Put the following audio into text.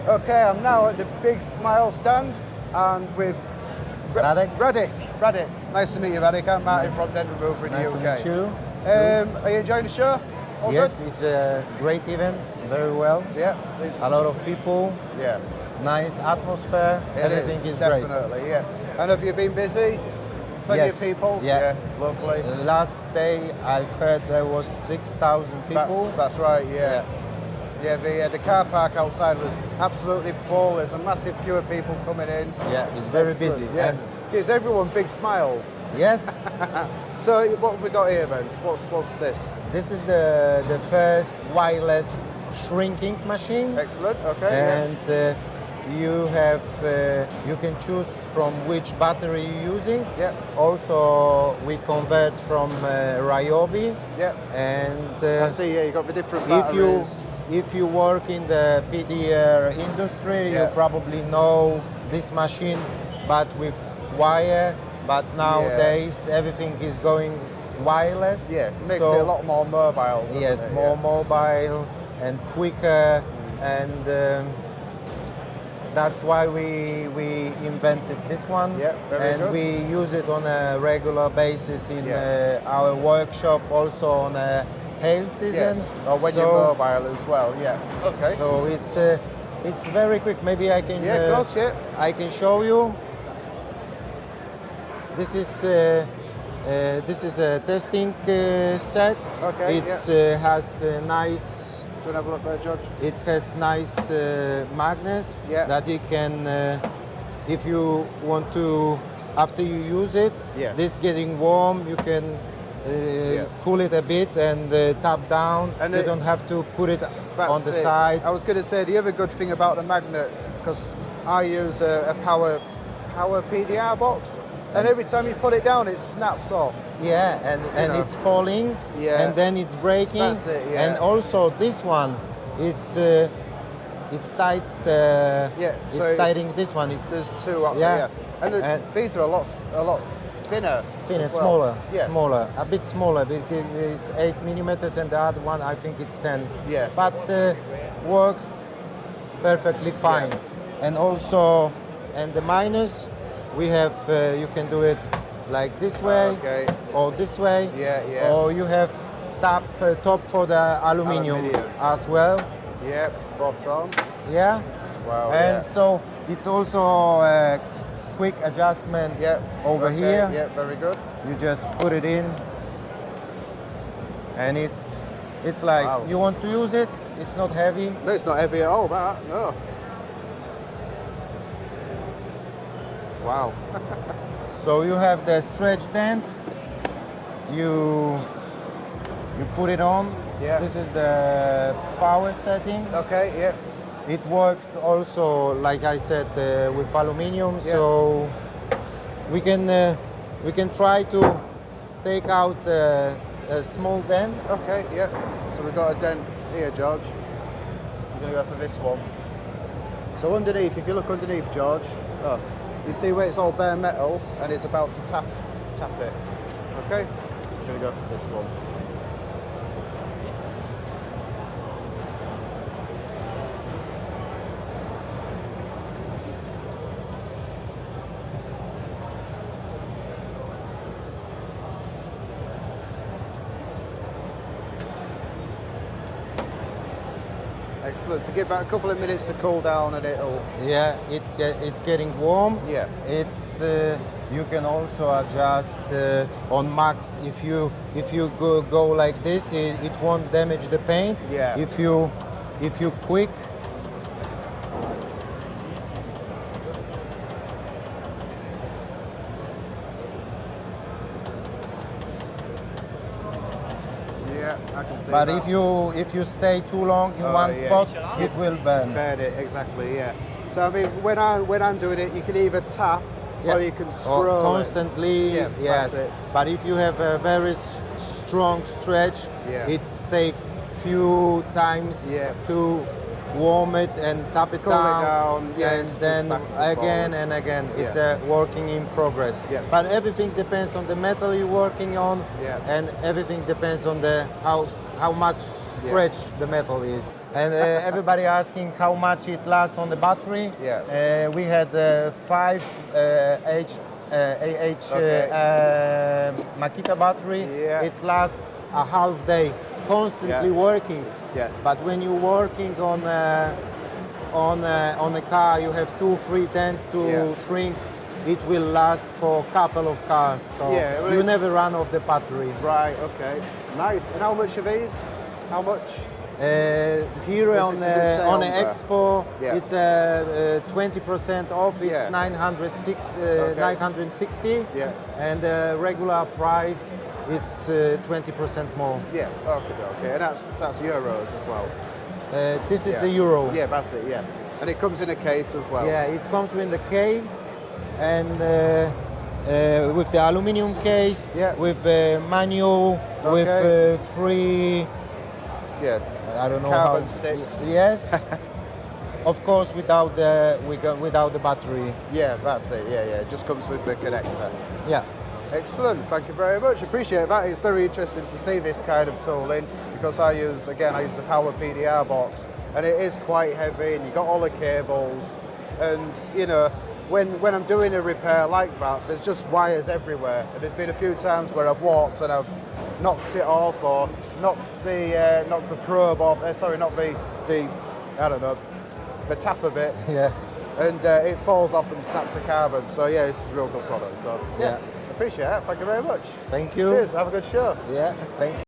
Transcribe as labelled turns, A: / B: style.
A: Okay, I'm now at the Big Smile stand and with Radik. Nice to meet you, Radik. I'm Martin from Dent-Remover in the UK.
B: Nice to meet you.
A: Are you enjoying the show? All
B: Yes,
A: good?
B: it's a great event, very well.
A: Yeah.
B: A lot of people,
A: Yeah.
B: nice atmosphere, everything is great.
A: Definitely, yeah. And have you been busy? Plenty
B: Yes.
A: of people?
B: Yeah.
A: Lovely.
B: Last day I've heard there was 6,000 people.
A: That's right, yeah. Yeah, the car park outside was absolutely full. There's a massive queue of people coming in.
B: Yeah, it's very
A: Excellent,
B: busy.
A: Yeah.
B: And
A: Gives everyone big smiles.
B: yes,
A: So what have we got here then? What's this?
B: this is the first wireless shrinking machine.
A: Excellent, okay.
B: And you can choose from which battery you're using.
A: Yeah.
B: Also, we convert from Ryobi.
A: Yeah.
B: And
A: I see, yeah, you got the different
B: if you
A: batteries.
B: if you work in the PDR industry,
A: Yeah.
B: you probably know this machine, but with wire. But nowadays everything is going wireless.
A: Yeah, makes
B: so,
A: it a lot more mobile. Doesn't
B: yes,
A: it?
B: more mobile and quicker, and that's why we invented this one.
A: Yeah, very
B: and
A: good.
B: we use it on a regular basis in
A: Yeah.
B: our workshop, also on a hail season.
A: Yes. Or when you're mobile as well. Yeah. Okay.
B: So it's very quick. Maybe I can
A: Yeah, of course, yeah.
B: I can show you. This is a testing set.
A: Okay,
B: It has a nice.
A: Do you want to have a look there, George?
B: It has nice magnets
A: Yeah.
B: that you can, if you want to, after you use it,
A: Yeah.
B: this getting warm, you can cool it a bit and tap down.
A: And
B: you don't have to put it on
A: That's
B: the
A: it.
B: side.
A: I was going to say the other good thing about the magnet, because I use a power PDR box, and every time you put it down, it snaps off.
B: Yeah, and
A: know.
B: it's falling,
A: Yeah.
B: and then it's breaking.
A: That's it, yeah.
B: And also this one, it's tight.
A: Yeah, so
B: it's tightening this one. It's
A: There's two up
B: Yeah.
A: there. And these are a lot thinner.
B: thinner,
A: as well.
B: smaller,
A: Yeah.
B: smaller, a bit smaller. It's 8 millimeters, and the other one I think it's 10.
A: Yeah.
B: But works perfectly fine. And also, and the minus, we have you can do it like this way
A: Okay.
B: or this way.
A: Yeah, yeah.
B: Or you have top for the aluminium as well.
A: Yep, spot on.
B: Yeah.
A: Wow.
B: And
A: yeah.
B: so it's also a quick adjustment over
A: Okay,
B: here.
A: Yeah, very good.
B: You just put it in, and it's like
A: Wow.
B: you want to use it. It's not heavy.
A: No, it's not heavy at all, that. No. Wow.
B: So you have the stretch dent. You put it on.
A: Yeah.
B: This is the power setting.
A: Okay, yeah.
B: It works also, like I said, with aluminium.
A: Yeah.
B: So we can try to take out a small dent.
A: Okay, yeah. So we've got a dent here, George. We're going to go for this one. So underneath, if you look underneath, George, you see where it's all bare metal and it's about to tap it. Okay? So we're going to go for this one. Excellent. So give that a couple of minutes to cool down and it'll...
B: Yeah, it's getting warm.
A: Yeah.
B: It's you can also adjust on max. If you go like this, it won't damage the paint.
A: Yeah.
B: If you quick.
A: Yeah, I can see
B: But
A: that.
B: if you stay too long in one
A: yeah.
B: spot, it will burn.
A: Burn it, exactly, yeah. So I mean, when I'm doing it, you can either tap or you can scroll
B: constantly.
A: Yeah,
B: yes.
A: that's it.
B: But if you have a very strong stretch, it's take few times to warm it and tap it
A: Cool it down, yeah,
B: and
A: it's
B: then
A: just backwards and
B: again
A: forwards.
B: and again. It's
A: Yeah.
B: a working in progress.
A: Yeah.
B: But everything depends on the metal you're working on,
A: Yeah.
B: and everything depends on the how much stretch the metal is. And everybody asking how much it lasts on the battery.
A: Yeah.
B: We had 5 AH Makita battery.
A: Yeah.
B: It lasts a half day, constantly
A: Yeah.
B: working.
A: Yeah.
B: But when you're working on a car, you have 2-3 dents to
A: Yeah.
B: shrink. It will last for a couple of cars, so
A: Yeah, well,
B: you
A: it's-
B: never run off the battery.
A: Right, okay. Nice. And how much are these? How much?
B: Here
A: Does
B: on
A: it say
B: on
A: on
B: the
A: there?
B: Expo,
A: Yeah.
B: it's 20% off. It's
A: Yeah.
B: 960,
A: Yeah.
B: and regular price it's 20% more.
A: Yeah, okay. And that's euros as well.
B: This is
A: Yeah.
B: the euro.
A: Yeah, that's it, yeah. And it comes in a case as well.
B: Yeah, it comes with the case and with the aluminum case,
A: Yeah.
B: with manual, with
A: Okay.
B: 3.
A: Yeah.
B: I don't know
A: Carbon
B: how.
A: sticks.
B: Yes. Of course, without the battery.
A: Yeah, that's it. Yeah. It just comes with the connector.
B: Yeah.
A: Excellent. Thank you very much. Appreciate that. It's very interesting to see this kind of tooling because I use the power PDR box, and it is quite heavy, and you've got all the cables, and you know, when I'm doing a repair like that, there's just wires everywhere, and there's been a few times where I've walked and I've knocked it off or knocked the probe off. Not the I don't know, the tapper bit.
B: Yeah.
A: And it falls off and snaps the carbon. So yeah, this is a real good product. So yeah,
B: Yeah.
A: appreciate it. Thank you very much.
B: Thank you.
A: Cheers. Have a good show.
B: Yeah. Thank you.